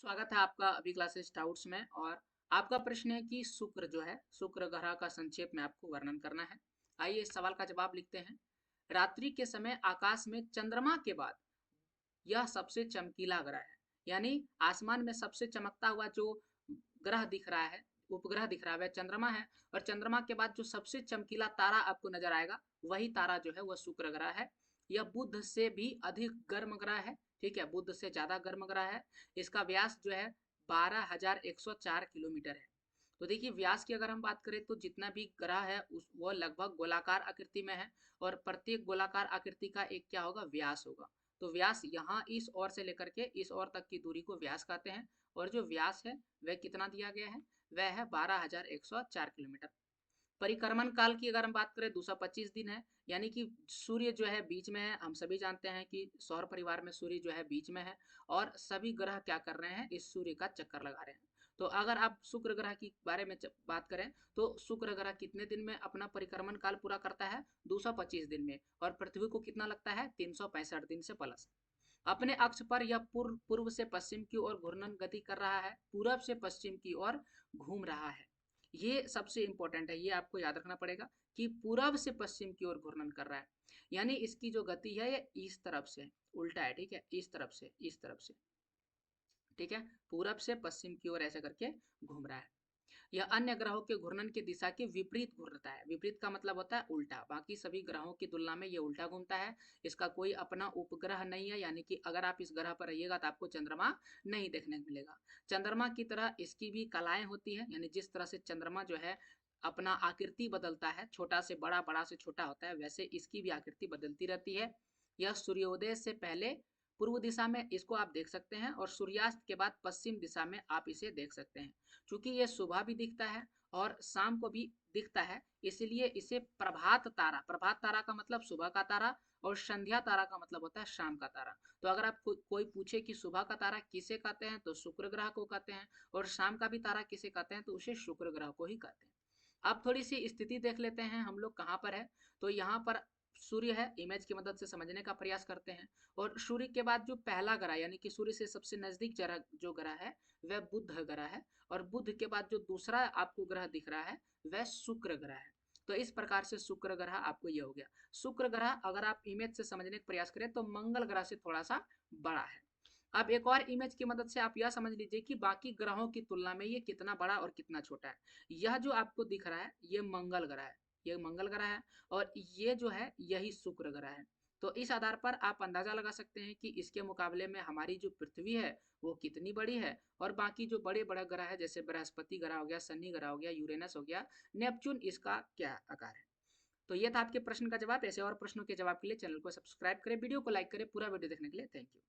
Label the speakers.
Speaker 1: स्वागत है आपका अभी क्लासेस डाउट्स में। और आपका प्रश्न है कि शुक्र जो है शुक्र ग्रह का संक्षेप में आपको वर्णन करना है। आइए इस सवाल का जवाब लिखते हैं। रात्रि के समय आकाश में चंद्रमा के बाद यह सबसे चमकीला ग्रह है। यानी आसमान में सबसे चमकता हुआ जो ग्रह दिख रहा है, उपग्रह दिख रहा है, वह चंद्रमा है। और चंद्रमा के बाद जो सबसे चमकीला तारा आपको नजर आएगा, वही तारा जो है वह शुक्र ग्रह है। यह बुध से भी अधिक गर्म ग्रह है। ठीक है, बुध से ज्यादा गर्म ग्रह है। इसका व्यास जो है 12,104 किलोमीटर है। तो देखिए, व्यास की अगर हम बात करें तो जितना भी ग्रह है उस वो लगभग गोलाकार आकृति में है। और प्रत्येक गोलाकार आकृति का एक क्या होगा, व्यास होगा। तो व्यास यहाँ इस ओर से लेकर के इस ओर तक की दूरी को व्यास कहते हैं। और जो व्यास है वह कितना दिया गया है, वह है 12,104 किलोमीटर। परिक्रमण काल की अगर हम बात करें 225 दिन है। यानी कि सूर्य जो है बीच में है। हम सभी जानते हैं कि सौर परिवार में सूर्य जो है बीच में है। और सभी ग्रह क्या कर रहे हैं, इस सूर्य का चक्कर लगा रहे हैं। तो अगर आप शुक्र ग्रह की बारे में बात करें तो शुक्र ग्रह कितने दिन में अपना परिक्रमण काल पूरा करता है, 225 दिन में। और पृथ्वी को कितना लगता है, 365 दिन से प्लस। अपने अक्ष पर यह पूर्व से पश्चिम की ओर घूर्णन गति कर रहा है, पूरब से पश्चिम की ओर घूम रहा है। ये सबसे इंपॉर्टेंट है, ये आपको याद रखना पड़ेगा कि पूरब से पश्चिम की ओर घूर्णन कर रहा है। यानी इसकी जो गति है ये इस तरफ से उल्टा है। ठीक है, इस तरफ से इस तरफ से। ठीक है, पूरब से पश्चिम की ओर ऐसे करके घूम रहा है। यह अन्य ग्रहों के घूर्णन की दिशा के विपरीत घूमता है। विपरीत का मतलब होता है उल्टा। बाकी सभी ग्रहों की तुलना में ये उल्टा घूमता है। इसका कोई अपना उपग्रह नहीं है। यानी कि अगर आप इस ग्रह पर रहिएगा तो आपको चंद्रमा नहीं देखने को मिलेगा। चंद्रमा की तरह इसकी भी कलाएं होती है। यानी जिस तरह से चंद्रमा जो है अपना आकृति बदलता है, छोटा से बड़ा, बड़ा से छोटा होता है, वैसे इसकी भी आकृति बदलती रहती है। यह सूर्योदय से पहले पूर्व दिशा में इसको आप देख सकते हैं और सूर्यास्त के बाद पश्चिम दिशा में आप इसे देख सकते हैं। चूंकि ये सुबह भी दिखता है और शाम को भी दिखता है, इसलिए इसे प्रभात तारा का मतलब सुबह का तारा, और संध्या तारा का मतलब होता है शाम का तारा। तो अगर आप कोई पूछे कि सुबह का तारा किसे कहते हैं, तो शुक्र ग्रह को कहते हैं। और शाम का भी तारा किसे कहते हैं, तो उसे शुक्र ग्रह को ही कहते हैं। अब थोड़ी सी स्थिति देख लेते हैं हम लोग कहाँ पर है। तो यहाँ पर सूर्य है, इमेज की मदद से समझने का प्रयास करते हैं। और सूर्य के बाद जो पहला ग्रह, यानी कि सूर्य से सबसे नजदीक जो ग्रह है, वह बुध ग्रह है। और बुध के बाद जो दूसरा आपको ग्रह दिख रहा है, वह शुक्र ग्रह है। तो इस प्रकार से शुक्र ग्रह आपको यह हो गया। शुक्र ग्रह अगर आप इमेज से समझने का प्रयास करें तो मंगल ग्रह से थोड़ा सा बड़ा है। अब एक और इमेज की मदद से आप यह समझ लीजिए कि बाकी ग्रहों की तुलना में ये कितना बड़ा और कितना छोटा है। यह जो आपको दिख रहा है ये मंगल ग्रह है, ये मंगल ग्रह है। और ये जो है यही शुक्र ग्रह है। तो इस आधार पर आप अंदाजा लगा सकते हैं कि इसके मुकाबले में हमारी जो पृथ्वी है वो कितनी बड़ी है। और बाकी जो बड़े बड़े ग्रह है, जैसे बृहस्पति ग्रह हो गया, शनि ग्रह हो गया, यूरेनस हो गया, नेपच्यून, इसका क्या आकार है। तो ये था आपके प्रश्न का जवाब। ऐसे और प्रश्नों के जवाब के लिए चैनल को सब्सक्राइब करें, वीडियो को लाइक करें। पूरा वीडियो देखने के लिए थैंक यू।